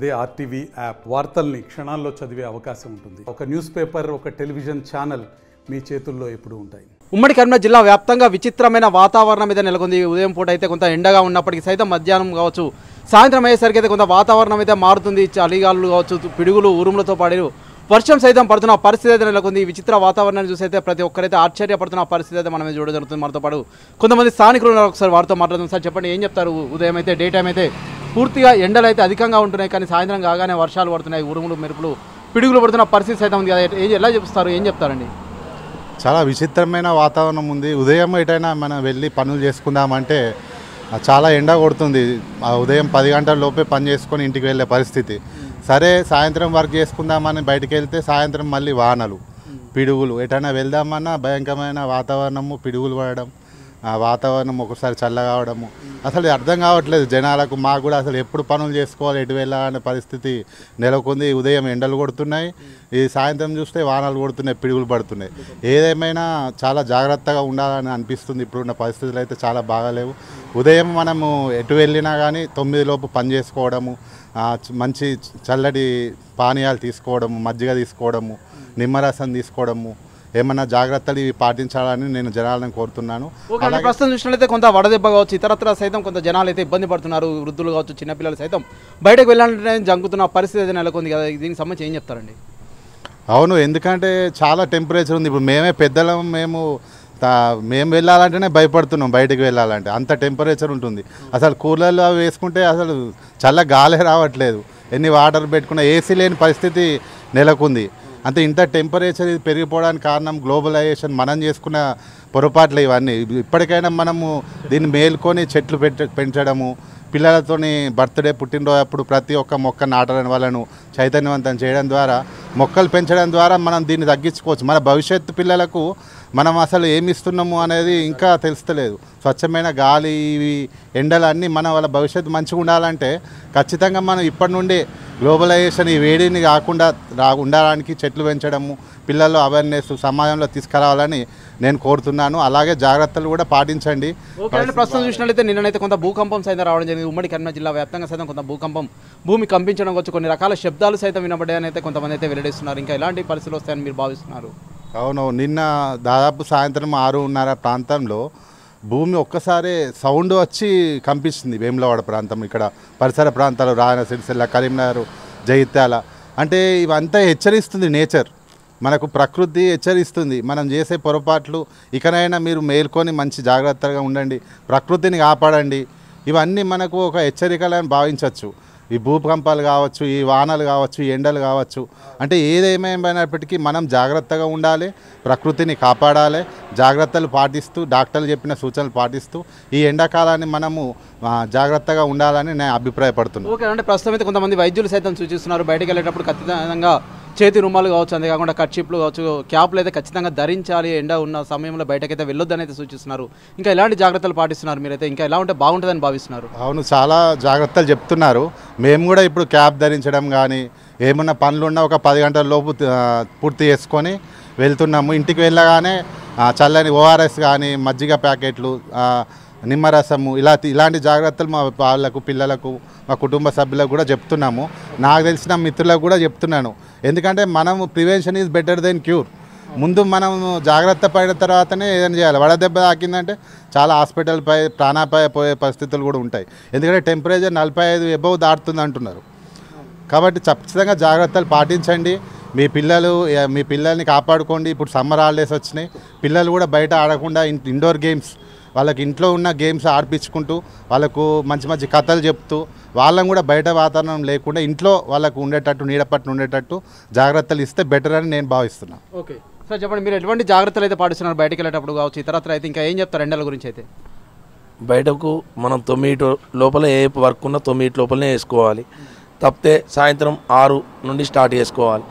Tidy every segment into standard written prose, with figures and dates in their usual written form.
అదే RTV app వార్తల్ని క్షణాల్లో చదివే అవకాశం ఉంటుంది. ఒక న్యూస్ పేపర్, ఒక టెలివిజన్ ఛానల్ మీ చేతుల్లో ఎప్పుడూ ఉంటాయి. ఉమ్మడి కరీంనగర్ జిల్లా వ్యాప్తంగా విచిత్రమైన వాతావరణం మీద నెలకొంది. ఉదయం పూట అయితే కొంత ఎండగా ఉన్నప్పటికీ సైతం మధ్యాహ్నం కావచ్చు, సాయంత్రం అయ్యేసరికి అయితే కొంత వాతావరణం అయితే మారుతుంది. చలిగాలులు కావచ్చు, పిడుగులు, ఉరుములతో పాటు వర్షం సైతం పడుతున్న పరిస్థితి అయితే నెలకొంది. ఈ విచిత్ర వాతావరణాన్ని చూసి అయితే ప్రతి ఒక్కరైతే ఆశ్చర్యపడుతున్న పరిస్థితి అయితే మనం చూడడం జరుగుతుంది. మనతో పాటు కొంతమంది స్థానికులు ఉన్నారు. ఒకసారి వారితో మాట్లాడుతుంది. సార్ చెప్పండి, ఏం చెప్తారు? ఉదయం అయితే డే టైం అయితే పూర్తిగా ఎండలు అయితే అధికంగా ఉంటున్నాయి, కానీ సాయంత్రం కాగానే వర్షాలు పడుతున్నాయి, ఉరుములు మెరుపులు పిడుగులు పడుతున్న పరిస్థితి సైతం ఉంది కదా, ఎలా చెప్తారు, ఏం చెప్తారండి? చాలా విచిత్రమైన వాతావరణం ఉంది. ఉదయం ఎటైనా మనం వెళ్ళి పనులు చేసుకుందామంటే చాలా ఎండ కొడుతుంది. ఉదయం 10 గంటల లోపే పని చేసుకొని ఇంటికి వెళ్ళే పరిస్థితి. సరే సాయంత్రం వర్క్ చేసుకుందామని బయటికి వెళ్తే సాయంత్రం మళ్ళీ వానలు, పిడుగులు. ఎటైనా వెళ్దామన్నా భయంకరమైన వాతావరణము, పిడుగులు పడడం, వాతావరణం ఒకసారి చల్లగా అవడము. అసలు అర్థం కావట్లేదు జనాలకు. మాకు కూడా అసలు ఎప్పుడు పనులు చేసుకోవాలి, ఎటు వెళ్ళాలనే పరిస్థితి నెలకొంది. ఉదయం ఎండలు కొడుతున్నాయి, ఈ సాయంత్రం చూస్తే వానలు కొడుతున్నాయి, పిడుగులు పడుతున్నాయి. ఏదేమైనా చాలా జాగ్రత్తగా ఉండాలని అనిపిస్తుంది. ఇప్పుడున్న పరిస్థితులు అయితే చాలా బాగాలేవు. ఉదయం మనము ఎటు వెళ్ళినా కానీ 9 లోపు పని చేసుకోవడము, మంచి చల్లటి పానీయాలు తీసుకోవడము, మజ్జిగ తీసుకోవడము, నిమ్మరసం తీసుకోవడము, ఏమన్నా జాగ్రత్తలు ఇవి పాటించాలని నేను జనాలను కోరుతున్నాను. ప్రస్తుతం చూసినట్లయితే కొంత వడదెబ్బ కావచ్చు, ఇతరత్ర సైతం కొంత జనాలు అయితే ఇబ్బంది పడుతున్నారు. వృద్ధులు కావచ్చు, చిన్నపిల్లలు సైతం బయటకు వెళ్ళాలంటే జంకుతున్న పరిస్థితి అయితే నెలకొంది కదా, దీనికి సంబంధించి ఏం చెప్తారండి? అవును, ఎందుకంటే చాలా టెంపరేచర్ ఉంది. ఇప్పుడు మేమే పెద్దలం, మేము వెళ్ళాలంటేనే భయపడుతున్నాం. బయటకు వెళ్ళాలంటే అంత టెంపరేచర్ ఉంటుంది. అసలు కూలర్లు అవి వేసుకుంటే అసలు చల్ల గాలే రావట్లేదు. ఎన్ని వాటర్ పెట్టుకున్నా ఏసీ లేని పరిస్థితి నెలకొంది. అంతే ఇంత టెంపరేచర్ ఇది పెరిగిపోవడానికి కారణం గ్లోబలైజేషన్, మనం చేసుకున్న పొరపాట్లు ఇవన్నీ. ఇప్పటికైనా మనము దీన్ని మేల్కొని చెట్లు పెంచడము, పిల్లలతోని బర్త్డే, పుట్టినరోజు అప్పుడు ప్రతి ఒక్క మొక్క నాటడం వాళ్ళను చైతన్యవంతం చేయడం ద్వారా, మొక్కలు పెంచడం ద్వారా మనం దీన్ని తగ్గించుకోవచ్చు. మన భవిష్యత్తు పిల్లలకు మనం అసలు ఏమి ఇస్తున్నాము అనేది ఇంకా తెలుస్తలేదు. స్వచ్ఛమైన గాలి, ఇవి ఎండలన్నీ మన వాళ్ళ భవిష్యత్తు మంచిగా ఉండాలంటే ఖచ్చితంగా మనం ఇప్పటి నుండి గ్లోబలైజేషన్, ఈ వేడిని కాకుండా ఉండడానికి చెట్లు పెంచడము, పిల్లల్లో అవేర్నెస్ సమాజంలో తీసుకురావాలని నేను కోరుతున్నాను. అలాగే జాగ్రత్తలు కూడా పాటించండి. ప్రస్తుతం చూసినట్లయితే నిన్నైతే కొంత భూకంపం సైతం రావడం జరిగింది. ఉమ్మడి కరీంనగర్ జిల్లా వ్యాప్తంగా సైతం కొంత భూకంపం, భూమి కంపించడం వచ్చి కొన్ని రకాల శబ్దాలు సైతం వినబడ్డాయని అయితే కొంతమంది అయితే వెల్లడిస్తున్నారు. ఇంకా ఎలాంటి పరిస్థితులు వస్తాయని మీరు భావిస్తున్నారు? అవును, నిన్న దాదాపు సాయంత్రం 6:30 ప్రాంతంలో భూమి ఒక్కసారి సౌండ్ వచ్చి కంపిస్తుంది. వేములవాడ ప్రాంతం, ఇక్కడ పరిసర ప్రాంతాలు, రాయన, సిరిసిల్ల, కరీంనగర్, జగిత్యాల. అంటే ఇవంతా హెచ్చరిస్తుంది నేచర్, మనకు ప్రకృతి హెచ్చరిస్తుంది. మనం చేసే పొరపాట్లు ఇకనైనా మీరు మేల్కొని మంచి జాగ్రత్తగా ఉండండి, ప్రకృతిని కాపాడండి. ఇవన్నీ మనకు ఒక హెచ్చరికలను భావించవచ్చు. ఈ భూకంపాలు కావచ్చు, ఈ వానలు కావచ్చు, ఈ ఎండలు కావచ్చు. అంటే ఏదేమైనప్పటికీ మనం జాగ్రత్తగా ఉండాలి, ప్రకృతిని కాపాడాలి, జాగ్రత్తలు పాటిస్తూ, డాక్టర్లు చెప్పిన సూచనలు పాటిస్తూ ఈ ఎండాకాలాన్ని మనము జాగ్రత్తగా ఉండాలని నేను అభిప్రాయపడుతున్నాను. ఓకే, అంటే ప్రస్తుతం అయితే కొంతమంది వైద్యులు సైతం సూచిస్తున్నారు బయటకు వెళ్ళేటప్పుడు ఖచ్చితంగా చేతి రుమాలు కావచ్చు, అంతేకాకుండా కర్చీప్లు కావచ్చు, క్యాప్లు అయితే ఖచ్చితంగా ధరించాలి, ఎండ ఉన్న సమయంలో బయటకైతే వెళ్ళొద్దని అయితే సూచిస్తున్నారు. ఇంకా ఎలాంటి జాగ్రత్తలు పాటిస్తున్నారు మీరైతే? ఇంకా ఎలా ఉంటే బాగుంటుందని భావిస్తున్నారు? అవును, చాలా జాగ్రత్తలు చెప్తున్నారు. మేము కూడా ఇప్పుడు క్యాప్ ధరించడం కానీ, ఏమన్నా పనులున్నా ఒక 10 గంటల లోపు పూర్తి చేసుకొని వెళ్తున్నాము. ఇంటికి వెళ్ళగానే చల్లని ఓఆర్ఎస్ కానీ, మజ్జిగ ప్యాకెట్లు, నిమ్మరసము, ఇలాంటి జాగ్రత్తలు మా వాళ్ళకు, పిల్లలకు, మా కుటుంబ సభ్యులకు కూడా చెప్తున్నాము. నాకు తెలిసిన మిత్రులకు కూడా చెప్తున్నాను. ఎందుకంటే మనము prevention is better than cure. ముందు మనం జాగ్రత్త పడిన తర్వాతనే ఏదైనా చేయాలి. వడదెబ్బ తాకిందంటే చాలా హాస్పిటల్పై ప్రాణాపాయ పోయే పరిస్థితులు కూడా ఉంటాయి. ఎందుకంటే టెంపరేచర్ 45 ఎబవ్ దాటుతుంది అంటున్నారు. కాబట్టి ఖచ్చితంగా జాగ్రత్తలు పాటించండి. మీ పిల్లల్ని కాపాడుకోండి. ఇప్పుడు సమ్మర్ హాలిడేస్ వచ్చినాయి, పిల్లలు కూడా బయట ఆడకుండా ఇండోర్ గేమ్స్, వాళ్ళకి ఇంట్లో ఉన్న గేమ్స్ ఆడిపించుకుంటూ, వాళ్ళకు మంచి మంచి కథలు చెప్తూ, వాళ్ళని కూడా బయట వాతావరణం లేకుండా ఇంట్లో వాళ్ళకు ఉండేటట్టు, నీడపట్టు ఉండేటట్టు జాగ్రత్తలు ఇస్తే బెటర్ అని నేను భావిస్తున్నాను. ఓకే సార్, చెప్పండి, మీరు ఎటువంటి జాగ్రత్తలు అయితే పాటిస్తున్నారు బయటకు వెళ్ళేటప్పుడు కావచ్చు, ఇతరత్ర అయితే ఇంకా ఏం చెప్తారు ఎండల గురించి? అయితే బయటకు మనం 9 లోపల ఏ వర్క్ ఉన్నా 9 లోపలనే వేసుకోవాలి. తప్పితే సాయంత్రం 6 నుండి స్టార్ట్ చేసుకోవాలి.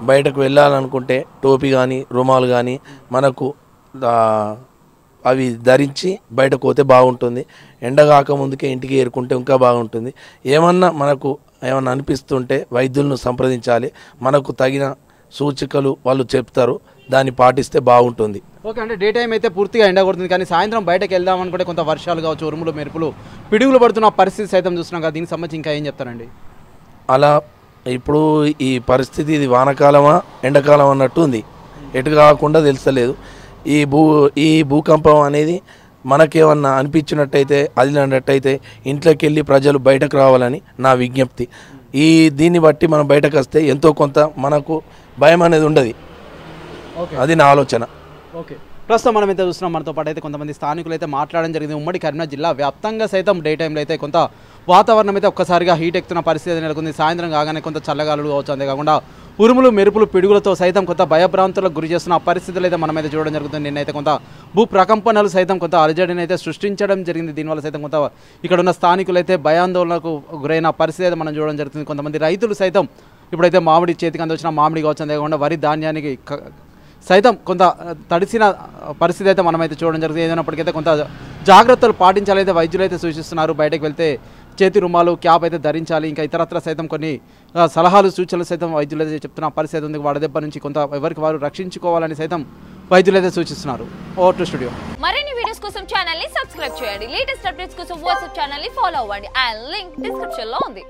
బయటకు వెళ్ళాలనుకుంటే టోపీ కానీ, రుమాలు కానీ మనకు అవి ధరించి బయటకు పోతే బాగుంటుంది. ఎండ కాకముందుకే ఇంటికి ఏరుకుంటే ఇంకా బాగుంటుంది. మనకు ఏమన్నా అనిపిస్తుంటే వైద్యులను సంప్రదించాలి. మనకు తగిన సూచికలు వాళ్ళు చెప్తారు, దాన్ని పాటిస్తే బాగుంటుంది. ఓకే, అంటే డే టైం అయితే పూర్తిగా ఎండ కొడుతుంది, కానీ సాయంత్రం బయటకు వెళ్దాం అనుకుంటే కొంత వర్షాలు కావచ్చు, ఉరుములు మెరుపులు పిడుగులు పడుతున్న పరిస్థితి సైతం చూస్తున్నాం కదా, దీనికి సంబంధించి ఇంకా ఏం చెప్తారండి? అలా ఇప్పుడు ఈ పరిస్థితి ఇది వానకాలమా ఎండాకాలం అన్నట్టు ఉంది, ఎటు కాకుండా తెలుస్తలేదు. ఈ భూకంపం అనేది మనకేమన్నా అనిపించినట్టయితే అదిలినట్టయితే ఇంట్లోకి వెళ్ళి ప్రజలు బయటకు రావాలని నా విజ్ఞప్తి. దీన్ని బట్టి మనం బయటకు వస్తే ఎంతో కొంత మనకు భయం అనేది ఉండదు. అది నా ఆలోచన. ఓకే, ప్రస్తుతం మనం అయితే చూస్తున్నాం, మనతో పాటు అయితే కొంతమంది స్థానికులు అయితే మాట్లాడడం జరిగింది. ఉమ్మడి కరీంనగర్ జిల్లా వ్యాప్తంగా సైతం డే టైంలో అయితే కొంత వాతావరణం అయితే ఒక్కసారిగా హీట్ ఎక్కుతున్న పరిస్థితి నెలకొంది. సాయంత్రం కాగానే కొంత చల్లగాలులు కావచ్చు, అంతేకాకుండా ఉరుములు మెరుపులు పిడుగులతో సైతం కొంత భయభ్రాంతులకు గురి చేస్తున్న పరిస్థితులు అయితే మనమైతే చూడడం జరుగుతుంది. నిన్నైతే కొంత భూ ప్రకంపనలు సైతం కొంత అలజడిని అయితే సృష్టించడం జరిగింది. దీనివల్ల సైతం కొంత ఇక్కడ ఉన్న స్థానికులు అయితే భయాందోళనకు గురైన పరిస్థితి అయితే మనం చూడడం జరుగుతుంది. కొంతమంది రైతులు సైతం ఇప్పుడైతే మామిడి చేతికి అందొచ్చిన మామిడి కావచ్చు, అంతేకాకుండా వరి ధాన్యానికి సైతం కొంత తడిసిన పరిస్థితి అయితే మనమైతే చూడడం జరుగుతుంది. ఏదైనప్పటికైతే కొంత జాగ్రత్తలు పాటించాలైతే వైద్యులు అయితే సూచిస్తున్నారు. బయటకు వెళ్తే చేతి రుమాలు, క్యాప్ అయితే ధరించాలి. ఇంకా ఇతరత్ర సైతం కొన్ని సలహాలు సూచనలు సైతం వైద్యులు అయితే చెప్తున్న పరిస్థితి ఉంది. వడదెబ్బ నుంచి కొంత ఎవరికి వారు రక్షించుకోవాలని సైతం వైద్యులు అయితే సూచిస్తున్నారు. Over to studio. మరిన్ని వీడియోస్ కోసం ఛానల్ ని సబ్స్క్రైబ్ చేయండి. లేటెస్ట్ అప్డేట్స్ కోసం వాట్సాప్ ఛానల్ ని ఫాలో అవ్వండి. ఆ లింక్ డిస్క్రిప్షన్ లో ఉంది.